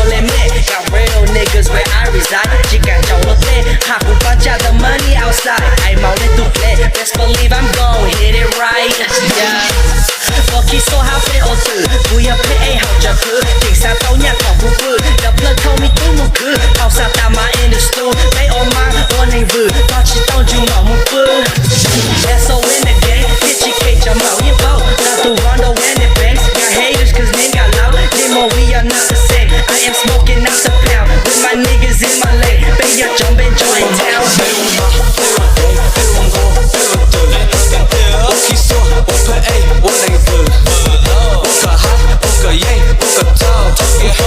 let me. Got real niggas where I reside. She got your thing. Hop a bunch of the money outside. I'm all in to play. Best believe I'm gon' hit it right. Yeah. Khi số hao phê ô tử vui hợp phê ai học trả khứ chính xa tao nhạc học vụ vư đập lần thâu mi tú một khứ học xa ta mà in the stool bay ô mang ôn hành vư tao chỉ tao chung mỏ một vư that's all in the game hit chị kê cho màu như bao not to Rondo and the banks got haters cause name got loud demo we are not the same I am smoking out the pound with my niggas in my lane bay your jump and join town khi số ô phê ai ôn hành vư Hãy subscribe cho kênh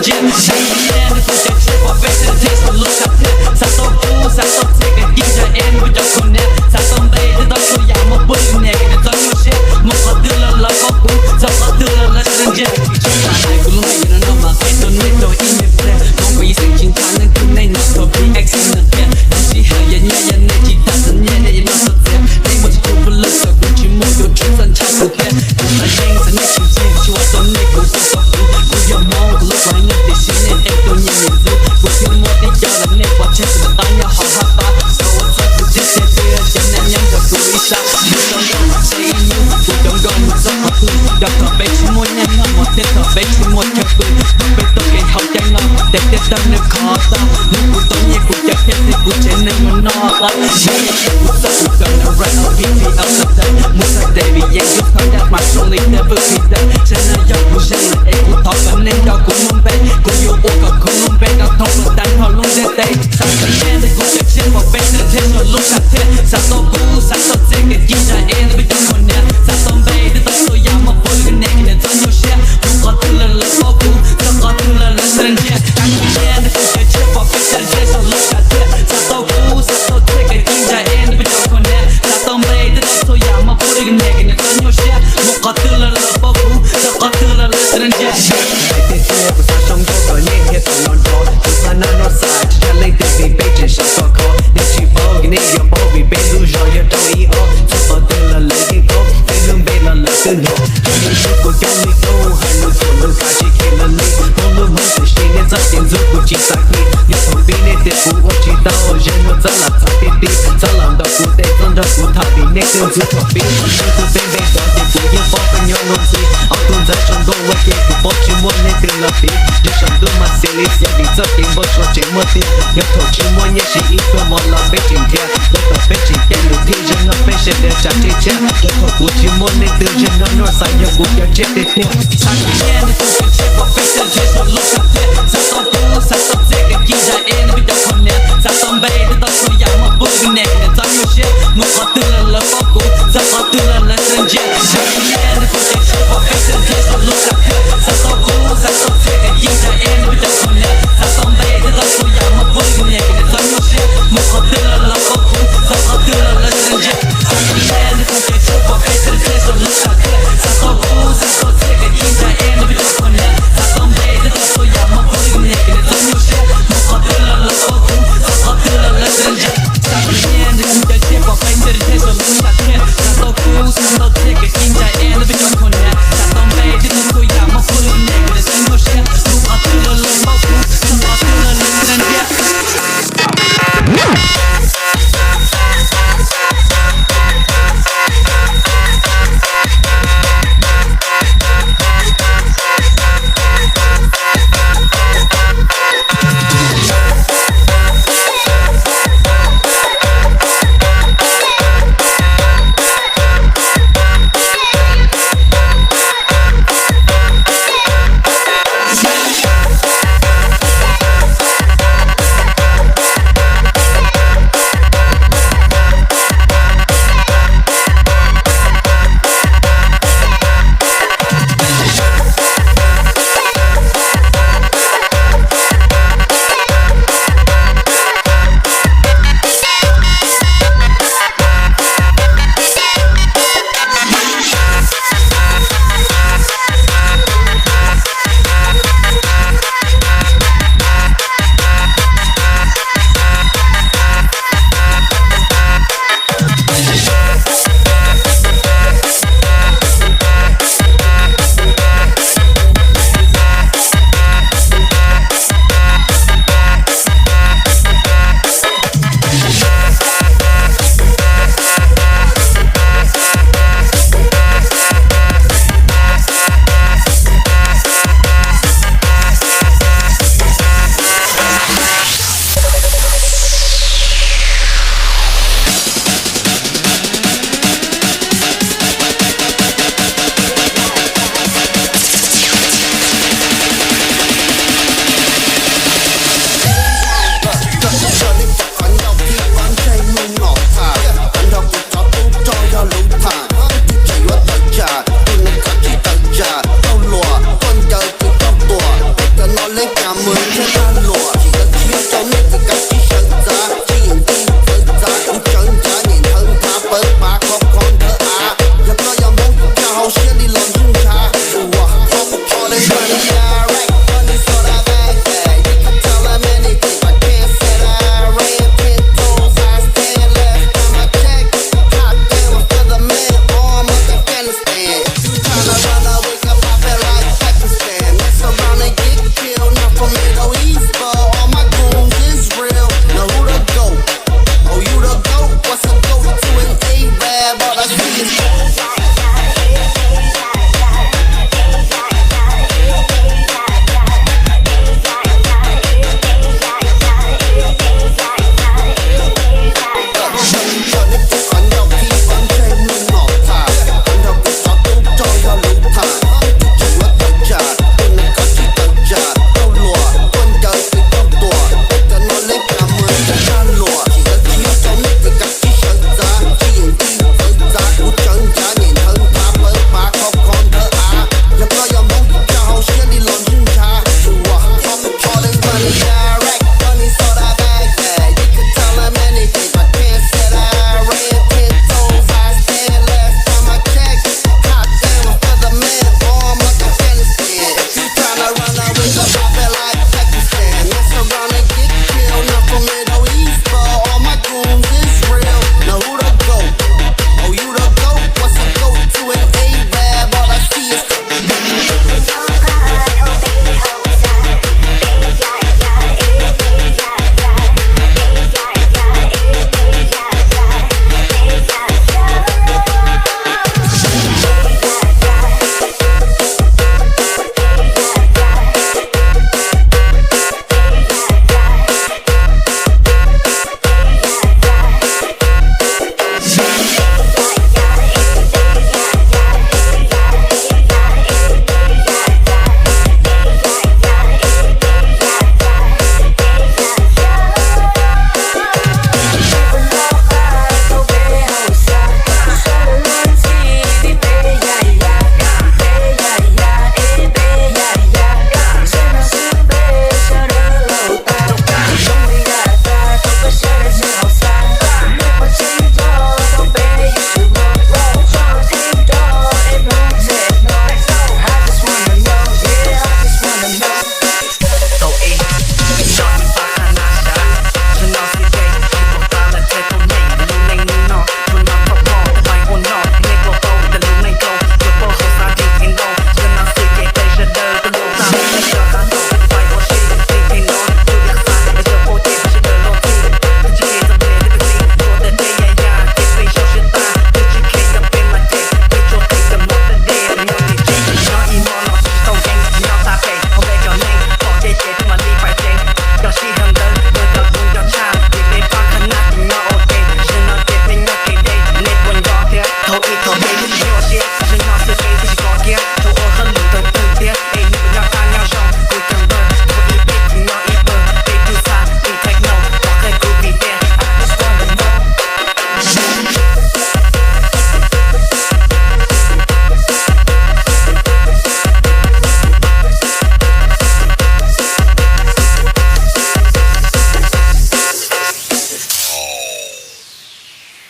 Ghiền Mì Gõ để không bỏ lỡ những video hấp dẫn.